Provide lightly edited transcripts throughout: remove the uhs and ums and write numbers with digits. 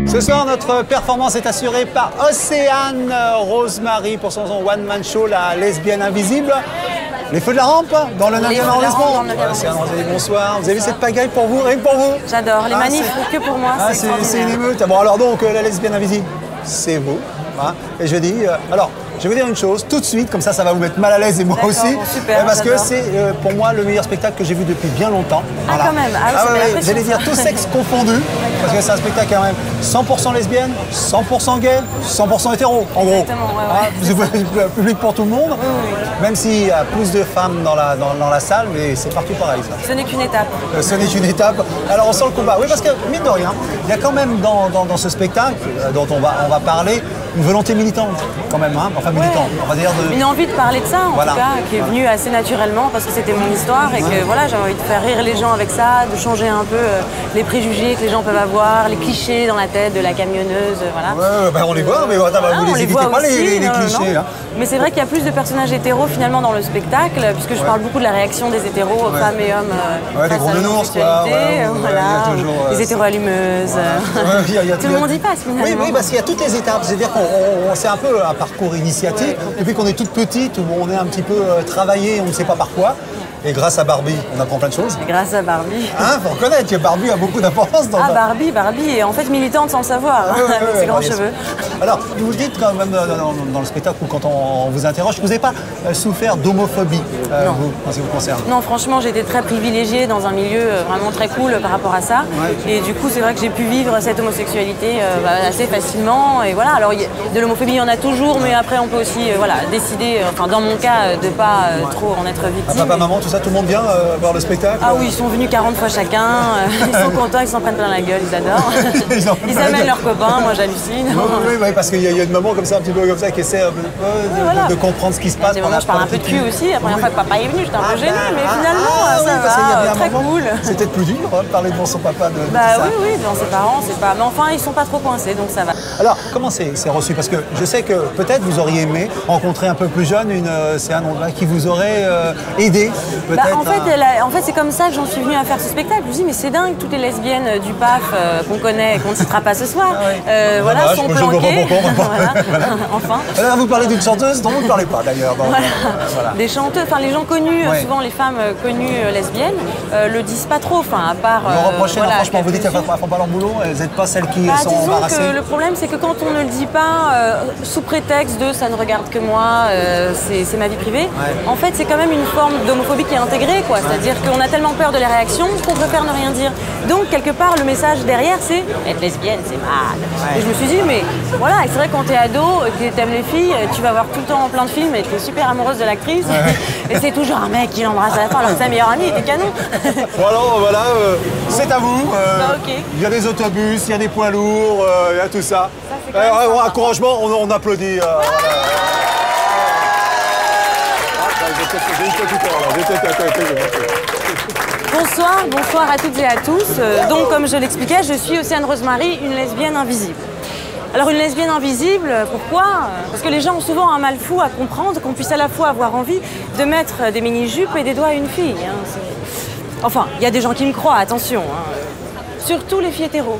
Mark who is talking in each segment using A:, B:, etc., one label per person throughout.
A: Ce soir, notre performance est assurée par Océane Rosemary pour son one-man show, La Lesbienne Invisible. Les feux de la rampe dans le 9e arrondissement. Océane Rosemary, bonsoir. Vous avez vu cette pagaille pour vous, rien que pour vous?
B: J'adore. Les manifs, que pour moi,
A: c'est une émeute. Bon, alors donc, La Lesbienne Invisible, c'est vous. Hein. Et je dis, alors, je vais vous dire une chose, tout de suite, comme ça va vous mettre mal à l'aise et moi aussi.
B: Super,
A: parce que c'est pour moi le meilleur spectacle que j'ai vu depuis bien longtemps.
B: Ah, voilà. Quand même.
A: Vous allez dire tous sexes confondus, parce que c'est un spectacle quand même 100% lesbienne, 100% gay, 100% hétéro, en gros.
B: Exactement,
A: C'est public pour tout le monde, même s'il y a plus de femmes dans la salle, mais c'est partout pareil. Ça.
B: Ce n'est qu'une étape.
A: Ce n'est qu'une étape. Alors on sent le combat. Oui, parce que, mine de rien, il y a quand même dans ce spectacle, dont on va parler, une volonté militante, quand même, hein, enfin militante, on va dire
B: une envie de parler de ça, en tout cas, qui est venue assez naturellement, parce que c'était mon histoire, et que voilà, j'ai envie de faire rire les gens avec ça, de changer un peu les préjugés que les gens peuvent avoir, les clichés dans la tête de la camionneuse, voilà.
A: Ouais, on les voit, mais vous les évitez pas, les clichés. Hein.
B: Mais c'est vrai qu'il y a plus de personnages hétéros, finalement, dans le spectacle, puisque je parle beaucoup de la réaction des hétéros, femmes et hommes,
A: les gros nounours, quoi.
B: Les hétéros allumeuses. Tout le monde y passe, finalement.
A: Oui, parce qu'il y a toutes les étapes, c'est-à-dire c'est un peu un parcours initiatique. Depuis qu'on est toute petite, où on est un petit peu travaillé, on ne sait pas par quoi. Et grâce à Barbie, on apprend plein de choses.
B: Grâce à Barbie.
A: Hein, faut reconnaître que Barbie a beaucoup d'importance dans
B: Barbie est en fait militante sans le savoir, avec ses grands cheveux.
A: Alors, vous dites quand même dans le spectacle ou quand on vous interroge, vous n'avez pas souffert d'homophobie, vous, en ce qui vous concerne?
B: Non, franchement, j'ai été très privilégiée dans un milieu vraiment très cool par rapport à ça. Et du coup, c'est vrai que j'ai pu vivre cette homosexualité assez facilement. Et voilà, alors de l'homophobie, il y en a toujours, mais après, on peut aussi décider, enfin dans mon cas, de ne pas trop en être victime.
A: Papa, maman, tout ça, tout le monde vient voir le spectacle?
B: Ah oui, ils sont venus 40 fois chacun, ils sont contents, ils s'en prennent plein la gueule, ils adorent. Ils amènent leurs copains, moi j'hallucine.
A: Oui, parce qu'il y a une maman comme ça, un petit peu comme ça, qui essaie de comprendre ce qui se passe.
B: Je parle un peu de cul aussi, la première fois que papa est venu, j'étais un peu gênée, mais finalement, ça va, très cool.
A: C'est peut-être plus dur de parler devant son papa de
B: oui, devant ses parents, c'est pas... Mais enfin, ils sont pas trop coincés, donc ça va.
A: Alors, comment c'est reçu? Parce que je sais que peut-être vous auriez aimé rencontrer un peu plus jeune une Océane Rosemary qui vous aurait aidé, peut-être.
B: En fait, c'est comme ça que j'en suis venue à faire ce spectacle. Je me dis, mais c'est dingue, toutes les lesbiennes du PAF qu'on connaît et qu'on ne citera pas ce soir, sont planquées. Enfin.
A: Alors, vous parlez d'une chanteuse dont vous ne parlez pas d'ailleurs.
B: Des chanteuses, enfin les gens connus, souvent les femmes connues lesbiennes, le disent pas trop, enfin à part.
A: Vous reprochez, franchement, vous dites qu'elles ne font pas leur boulot, elles n'êtes pas celles qui sont embarrassées.
B: Que le problème, c'est que quand on ne le dit pas, sous prétexte de ça ne regarde que moi, c'est ma vie privée, en fait, c'est quand même une forme d'homophobie qui est intégrée, quoi. C'est-à-dire qu'on a tellement peur de les réactions qu'on préfère ne rien dire. Donc, quelque part, le message derrière, c'est être lesbienne, c'est mal. Et je me suis dit, mais voilà, c'est vrai, quand t'es ado, que t'aimes les filles, tu vas voir tout le temps plein de films et t'es super amoureuse de l'actrice. Et c'est toujours un mec qui l'embrasse à la fin alors que sa meilleure amie était canon.
A: Bon, alors, voilà, c'est à vous.
B: Okay.
A: Il y a des autobus, il y a des poids lourds, il y a tout ça. Encouragement, on applaudit.
B: Bonsoir à toutes et à tous. Donc, comme je l'expliquais, je suis Océane Rosemary, une lesbienne invisible. Alors, une lesbienne invisible, pourquoi? Parce que les gens ont souvent un mal fou à comprendre qu'on puisse à la fois avoir envie de mettre des mini-jupes et des doigts à une fille. Enfin, il y a des gens qui me croient, attention. Surtout les filles hétéros.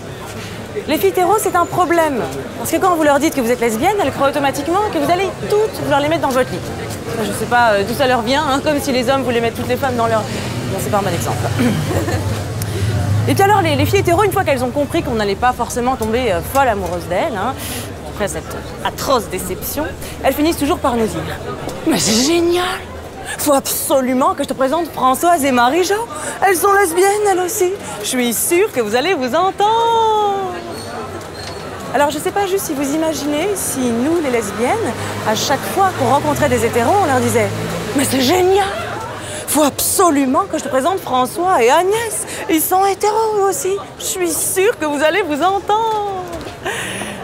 B: Les filles hétéros, c'est un problème. Parce que quand vous leur dites que vous êtes lesbienne, elles croient automatiquement que vous allez toutes vouloir les mettre dans votre lit. Je sais pas d'où ça leur vient, comme si les hommes voulaient mettre toutes les femmes dans leur... Bon, c'est pas un bon exemple. Et puis alors, les filles hétéros, une fois qu'elles ont compris qu'on n'allait pas forcément tomber folle amoureuse d'elles, après cette atroce déception, elles finissent toujours par nous dire « Mais c'est génial! Faut absolument que je te présente Françoise et Marie-Jo. Elles sont lesbiennes, elles aussi. Je suis sûre que vous allez vous entendre. » Alors, je sais pas juste si vous imaginez si nous, les lesbiennes, à chaque fois qu'on rencontrait des hétéros, on leur disait « Mais c'est génial! Faut absolument que je te présente François et Agnès. Ils sont hétéros aussi. Je suis sûre que vous allez vous entendre. »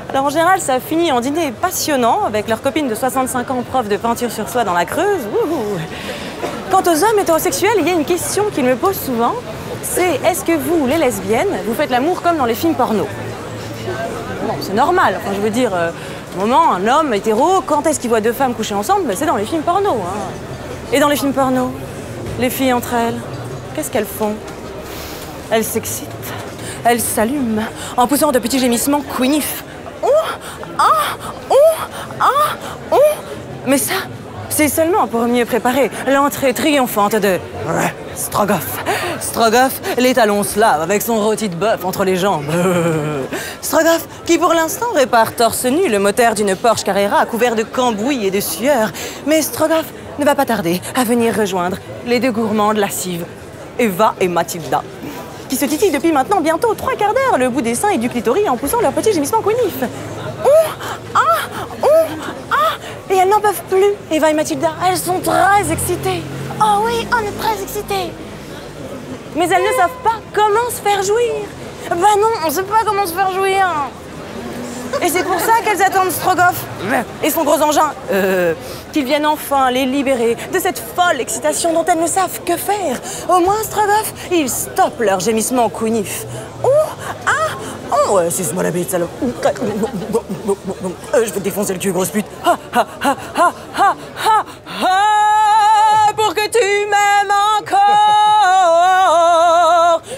B: Alors en général, ça finit en dîner passionnant avec leur copine de 65 ans, prof de peinture sur soie dans la Creuse. Ouh. Quant aux hommes hétérosexuels, il y a une question qu'ils me posent souvent. C'est est-ce que vous, les lesbiennes, vous faites l'amour comme dans les films porno? Bon, c'est normal. Enfin, je veux dire, au moment, un homme hétéro, quand est-ce qu'il voit deux femmes coucher ensemble? C'est dans les films porno. Et dans les films porno, les filles entre elles, qu'est-ce qu'elles font? Elles s'excitent, elle s'allume en poussant de petits gémissements queenif. Mais ça, c'est seulement pour mieux préparer l'entrée triomphante de Strogoff. Strogoff, les talons slaves avec son rôti de bœuf entre les jambes. Strogoff, qui pour l'instant répare torse nu le moteur d'une Porsche Carrera couvert de cambouis et de sueur. Mais Strogoff ne va pas tarder à venir rejoindre les deux gourmandes lascives, Eva et Mathilda, qui se titillent depuis maintenant bientôt 3 quarts d'heure le bout des seins et du clitoris en poussant leurs petits gémissements queenifs. Et elles n'en peuvent plus, Eva et Mathilda. Elles sont très excitées. Oh oui, on est très excités. Mais elles ne savent pas comment se faire jouir. Ben non, on ne sait pas comment se faire jouir. Et c'est pour ça qu'elles attendent Strogoff et son gros engin, qu'ils viennent enfin les libérer de cette folle excitation dont elles ne savent que faire. Au moins, Strogoff, ils stoppent leurs gémissements queenifs. Suce-moi la bite, salope. Je vais te défoncer le cul, grosse pute. Pour que tu m'aimes encore.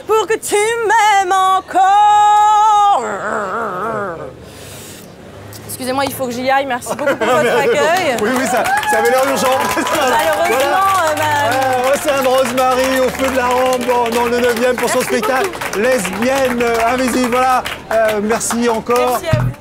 B: Pour que tu m'aimes encore. Excusez-moi, il faut que j'y aille. Merci beaucoup pour votre accueil.
A: Oui, ça avait l'air urgent.
B: Malheureusement,
A: Océane Rosemary au feu de la rampe dans le 9e pour son spectacle Lesbienne Invisible. Voilà, merci encore.
B: Merci à vous.